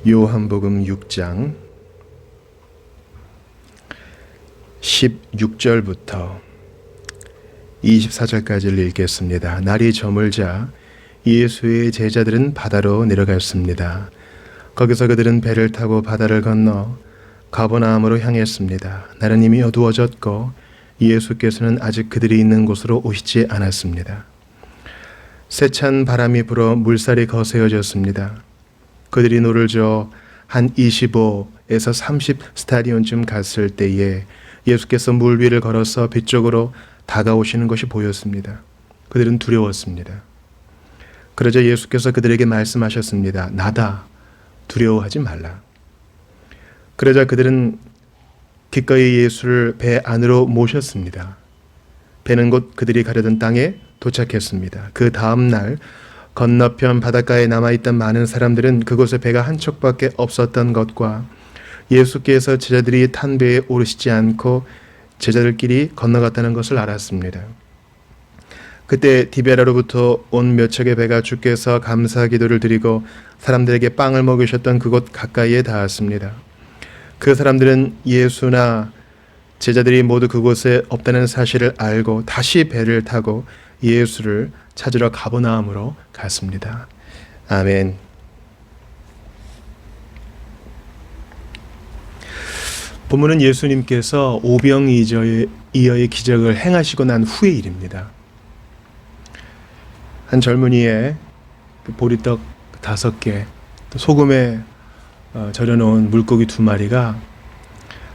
요한복음 6장 16절부터 24절까지를 읽겠습니다. 날이 저물자 예수의 제자들은 바다로 내려갔습니다. 거기서 그들은 배를 타고 바다를 건너 가버나움으로 향했습니다. 날은 이미 어두워졌고 예수께서는 아직 그들이 있는 곳으로 오시지 않았습니다. 세찬 바람이 불어 물살이 거세어졌습니다. 그들이 노를 저어 한 25에서 30 스타디온쯤 갔을 때에 예수께서 물 위를 걸어서 배 쪽으로 다가오시는 것이 보였습니다. 그들은 두려웠습니다. 그러자 예수께서 그들에게 말씀하셨습니다. 나다, 두려워하지 말라. 그러자 그들은 기꺼이 예수를 배 안으로 모셨습니다. 배는 곧 그들이 가려던 땅에 도착했습니다. 그 다음 날 건너편 바닷가에 남아있던 많은 사람들은 그곳에 배가 한 척밖에 없었던 것과 예수께서 제자들이 탄 배에 오르시지 않고 제자들끼리 건너갔다는 것을 알았습니다. 그때 디베라로부터 온 몇 척의 배가 주께서 감사 기도를 드리고 사람들에게 빵을 먹이셨던 그곳 가까이에 닿았습니다. 그 사람들은 예수나 제자들이 모두 그곳에 없다는 사실을 알고 다시 배를 타고 예수를 찾으러 가버나움으로 갔습니다. 아멘. 본문은 예수님께서 오병이어의 기적을 행하시고 난 후의 일입니다. 한 젊은이의 보리떡 5개, 또 소금에 절여놓은 물고기 2마리가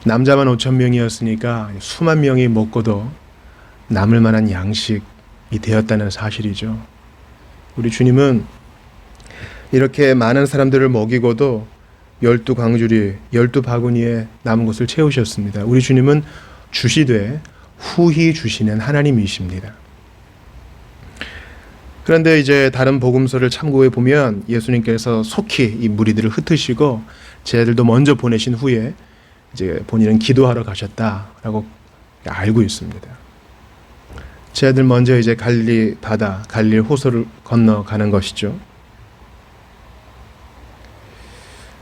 남자만 5,000명이었으니까 수만 명이 먹고도 남을 만한 양식이 되었다는 사실이죠. 우리 주님은 이렇게 많은 사람들을 먹이고도 12광주리, 12바구니에 남은 것을 채우셨습니다. 우리 주님은 주시되 후히 주시는 하나님이십니다. 그런데 이제 다른 복음서를 참고해 보면 예수님께서 속히 이 무리들을 흩으시고 제자들도 먼저 보내신 후에 이제 본인은 기도하러 가셨다라고 알고 있습니다. 제자들 먼저 이제 갈릴리 바다, 갈릴리 호수를 건너가는 것이죠.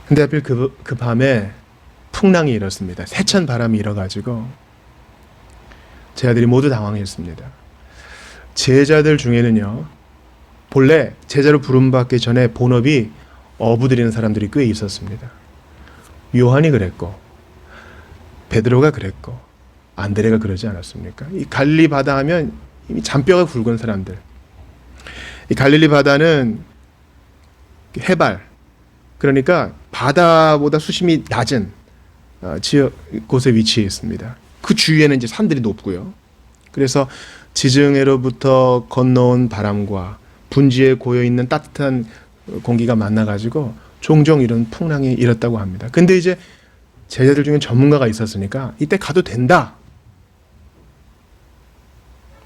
근데 하필 그 밤에 풍랑이 일었습니다. 세찬 바람이 일어가지고 제자들이 모두 당황했습니다. 제자들 중에는요, 본래 제자로 부름받기 전에 본업이 어부들이는 사람들이 꽤 있었습니다. 요한이 그랬고 베드로가 그랬고 안드레가 그러지 않았습니까? 이 갈릴리 바다 하면 이미 잔뼈가 굵은 사람들. 이 갈릴리 바다는 해발, 그러니까 바다보다 수심이 낮은 곳에 위치해 있습니다. 그 주위에는 이제 산들이 높고요. 그래서 지중해로부터 건너온 바람과 분지에 고여 있는 따뜻한 공기가 만나가지고 종종 이런 풍랑이 일었다고 합니다. 근데 이제 제자들 중에 전문가가 있었으니까 이때 가도 된다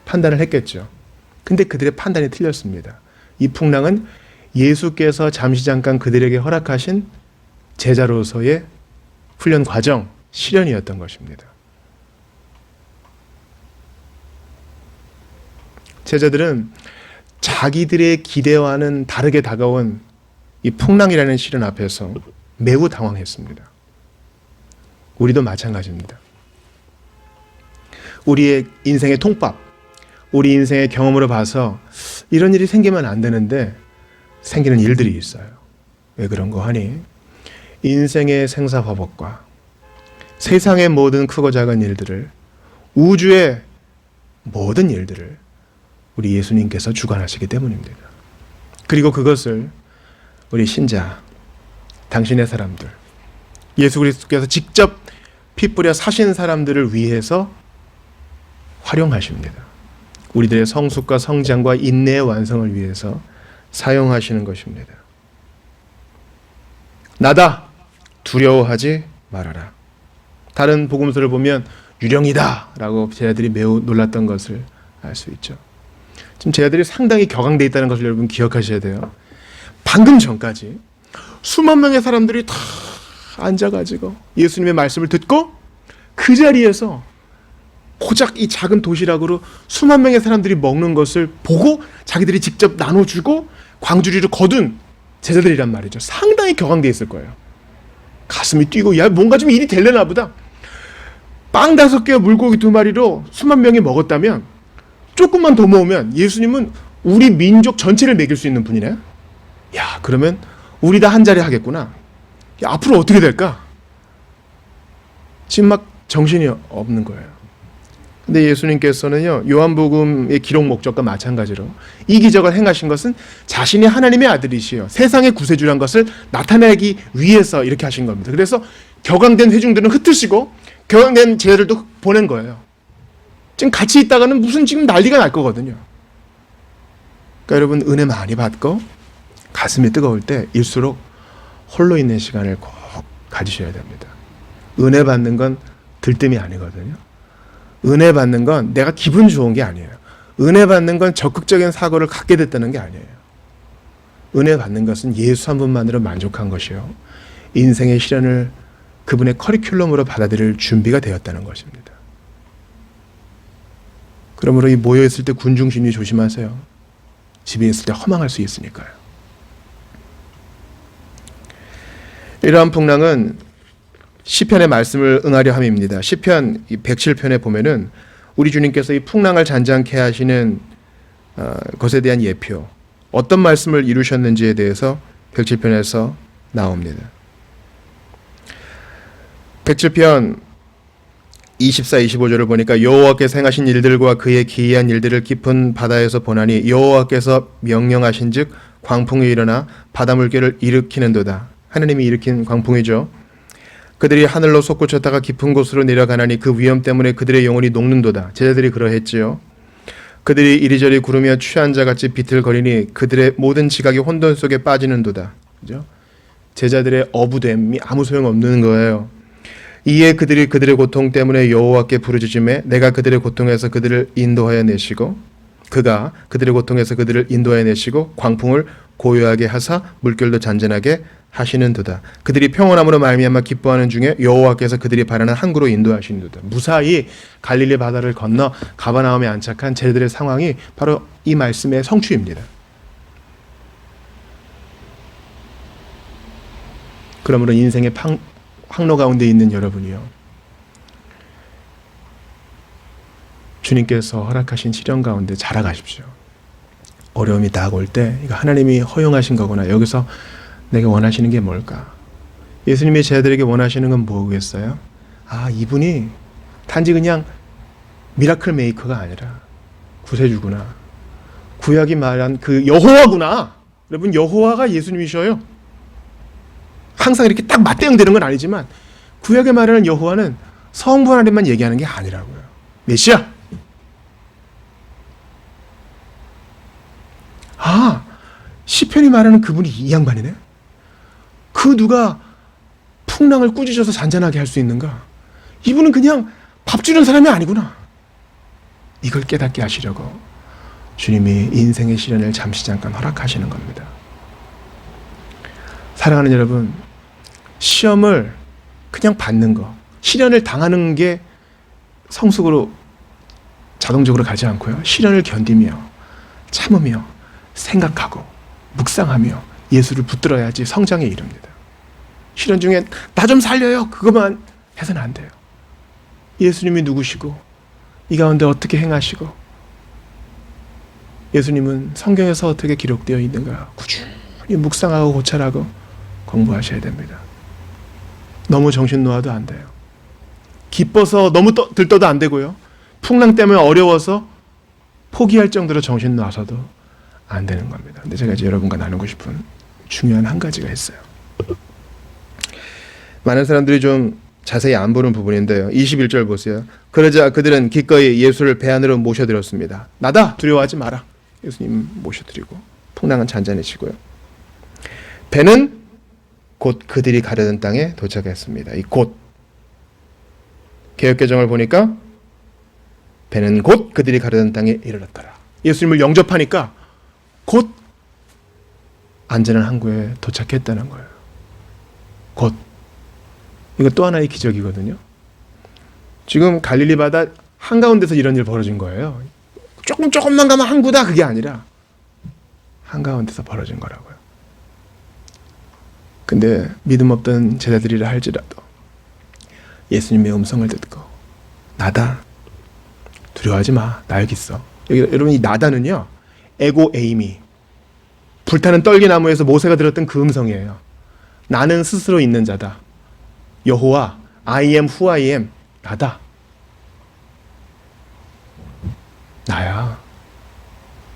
판단을 했겠죠. 근데 그들의 판단이 틀렸습니다. 이 풍랑은 예수께서 잠시 잠깐 그들에게 허락하신 제자로서의 훈련 과정, 시련이었던 것입니다. 제자들은 자기들의 기대와는 다르게 다가온 이 풍랑이라는 시련 앞에서 매우 당황했습니다. 우리도 마찬가지입니다. 우리의 인생의 통밥, 우리 인생의 경험으로 봐서 이런 일이 생기면 안 되는데 생기는 일들이 있어요. 왜 그런 거 하니? 인생의 생사화복과 세상의 모든 크고 작은 일들을, 우주의 모든 일들을 우리 예수님께서 주관하시기 때문입니다. 그리고 그것을 우리 신자, 당신의 사람들, 예수 그리스도께서 직접 피 뿌려 사신 사람들을 위해서 활용하십니다. 우리들의 성숙과 성장과 인내의 완성을 위해서 사용하시는 것입니다. 나다, 두려워하지 말아라. 다른 복음서를 보면 유령이다 라고 제자들이 매우 놀랐던 것을 알 수 있죠. 지금 제자들이 상당히 격앙돼 있다는 것을 여러분 기억하셔야 돼요. 방금 전까지 수만 명의 사람들이 다 앉아가지고 예수님의 말씀을 듣고 그 자리에서 고작 이 작은 도시락으로 수만 명의 사람들이 먹는 것을 보고 자기들이 직접 나눠주고 광주리를 거둔 제자들이란 말이죠. 상당히 격앙돼 있을 거예요. 가슴이 뛰고 야 뭔가 좀 일이 되려나 보다. 빵 5개와 물고기 2마리로 수만 명이 먹었다면 조금만 더 모으면 예수님은 우리 민족 전체를 먹일 수 있는 분이네. 야 그러면 우리 다 한 자리 하겠구나. 야, 앞으로 어떻게 될까? 지금 막 정신이 없는 거예요. 근데 예수님께서는요, 요한복음의 기록 목적과 마찬가지로 이 기적을 행하신 것은 자신이 하나님의 아들이시여 세상의 구세주란 것을 나타내기 위해서 이렇게 하신 겁니다. 그래서 격앙된 회중들은 흩으시고 격앙된 제자들도 보낸 거예요. 지금 같이 있다가는 무슨 지금 난리가 날 거거든요. 그러니까 여러분 은혜 많이 받고 가슴이 뜨거울 때 일수록 홀로 있는 시간을 꼭 가지셔야 됩니다. 은혜 받는 건 들뜸이 아니거든요. 은혜 받는 건 내가 기분 좋은 게 아니에요. 은혜 받는 건 적극적인 사고를 갖게 됐다는 게 아니에요. 은혜 받는 것은 예수 한 분만으로 만족한 것이요. 인생의 시련을 그분의 커리큘럼으로 받아들일 준비가 되었다는 것입니다. 그러므로 이 모여있을 때 군중심리 조심하세요. 집에 있을 때 허망할 수 있으니까요. 이러한 풍랑은 시편의 말씀을 응하려 함입니다. 시편 107편에 보면은 우리 주님께서 이 풍랑을 잔잔케 하시는 것에 대한 예표, 어떤 말씀을 이루셨는지에 대해서 107편에서 나옵니다. 107편 24, 25절을 보니까 여호와께서 행하신 일들과 그의 기이한 일들을 깊은 바다에서 보나니 여호와께서 명령하신즉 광풍이 일어나 바다 물결을 일으키는도다. 하나님이 일으킨 광풍이죠. 그들이 하늘로 솟구쳤다가 깊은 곳으로 내려가나니 그 위험 때문에 그들의 영혼이 녹는도다. 제자들이 그러했지요. 그들이 이리저리 구르며 취한 자같이 비틀거리니 그들의 모든 지각이 혼돈 속에 빠지는도다. 그죠? 제자들의 어부됨이 아무 소용없는 거예요. 이에 그들이 그들의 고통 때문에 여호와께 부르짖음에 내가 그들의 고통에서 그들을 인도하여 내시고 그가 그들의 고통에서 그들을 인도하여 내시고 광풍을 고요하게 하사 물결도 잔잔하게 하시는도다. 그들이 평온함으로 말미암아 기뻐하는 중에 여호와께서 그들이 바라는 항구로 인도하시는도다. 무사히 갈릴리 바다를 건너 가버나움에 안착한 제자들의 상황이 바로 이 말씀의 성취입니다. 그러므로 인생의 항로 가운데 있는 여러분이요, 주님께서 허락하신 시련 가운데 자라가십시오. 어려움이 딱 올 때 이거 하나님이 허용하신 거구나. 여기서 내가 원하시는 게 뭘까? 예수님이 제자들에게 원하시는 건 뭐겠어요? 아, 이분이 단지 그냥 미라클 메이커가 아니라 구세주구나. 구약이 말한 그 여호와구나. 여러분, 여호와가 예수님이셔요. 항상 이렇게 딱 맞대응되는 건 아니지만 구약에 말하는 여호와는 성부 하나님만 얘기하는 게 아니라고요. 메시아. 아, 시편이 말하는 그분이 이 양반이네. 그 누가 풍랑을 꾸짖어서 잔잔하게 할 수 있는가? 이분은 그냥 밥 주는 사람이 아니구나. 이걸 깨닫게 하시려고 주님이 인생의 시련을 잠시 잠깐 허락하시는 겁니다. 사랑하는 여러분, 시험을 그냥 받는 거, 시련을 당하는 게 성숙으로 자동적으로 가지 않고요. 시련을 견디며 참으며 생각하고 묵상하며 예수를 붙들어야지 성장에 이릅니다. 시련 중에 나 좀 살려요 그것만 해서는 안 돼요. 예수님이 누구시고 이 가운데 어떻게 행하시고 예수님은 성경에서 어떻게 기록되어 있는가 꾸준히 묵상하고 고찰하고 공부하셔야 됩니다. 너무 정신 놓아도 안 돼요. 기뻐서 너무 들떠도 안 되고요. 풍랑 때문에 어려워서 포기할 정도로 정신 놔서도 안 되는 겁니다. 근데 제가 이제 여러분과 나누고 싶은 중요한 한 가지가 있어요. 많은 사람들이 좀 자세히 안 보는 부분인데요. 21절 보세요. 그러자 그들은 기꺼이 예수를 배 안으로 모셔들었습니다. 나다! 두려워하지 마라. 예수님 모셔드리고 풍랑은 잔잔해지고요. 배는 곧 그들이 가려던 땅에 도착했습니다. 이 곧, 개역개정을 보니까 배는 곧 그들이 가려던 땅에 이르렀더라. 예수님을 영접하니까 곧 안전한 항구에 도착했다는 거예요. 곧. 이거 또 하나의 기적이거든요. 지금 갈릴리 바다 한가운데서 이런 일 벌어진 거예요. 조금만 가면 항구다 그게 아니라 한가운데서 벌어진 거라고요. 근데 믿음 없던 제자들이라 할지라도 예수님의 음성을 듣고 나다, 두려워하지 마, 나 여기 있어. 여러분, 이 나다는요, 에고 에이미, 불타는 떨기나무에서 모세가 들었던 그 음성이에요. 나는 스스로 있는 자다. 여호와, I am who I am. 나다. 나야.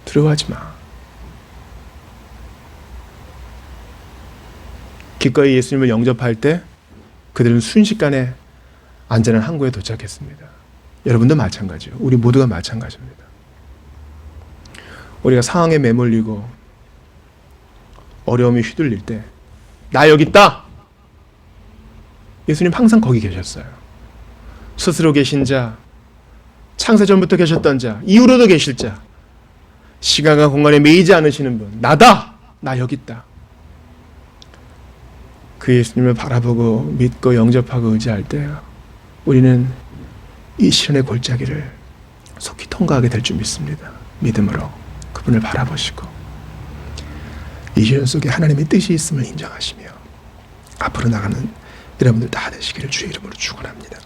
두려워하지 마. 기꺼이 예수님을 영접할 때 그들은 순식간에 안전한 항구에 도착했습니다. 여러분도 마찬가지예요. 우리 모두가 마찬가지입니다. 우리가 상황에 매몰리고 어려움이 휘둘릴 때 나 여기 있다! 예수님 항상 거기 계셨어요. 스스로 계신 자, 창세전부터 계셨던 자, 이후로도 계실 자, 시간과 공간에 매이지 않으시는 분, 나다! 나 여기 있다. 그 예수님을 바라보고 믿고 영접하고 의지할 때 우리는 이 시련의 골짜기를 속히 통과하게 될 줄 믿습니다. 믿음으로 그분을 바라보시고 이 시련 속에 하나님의 뜻이 있음을 인정하시며 앞으로 나가는 여러분들 다 되시기를 주의 이름으로 축원합니다.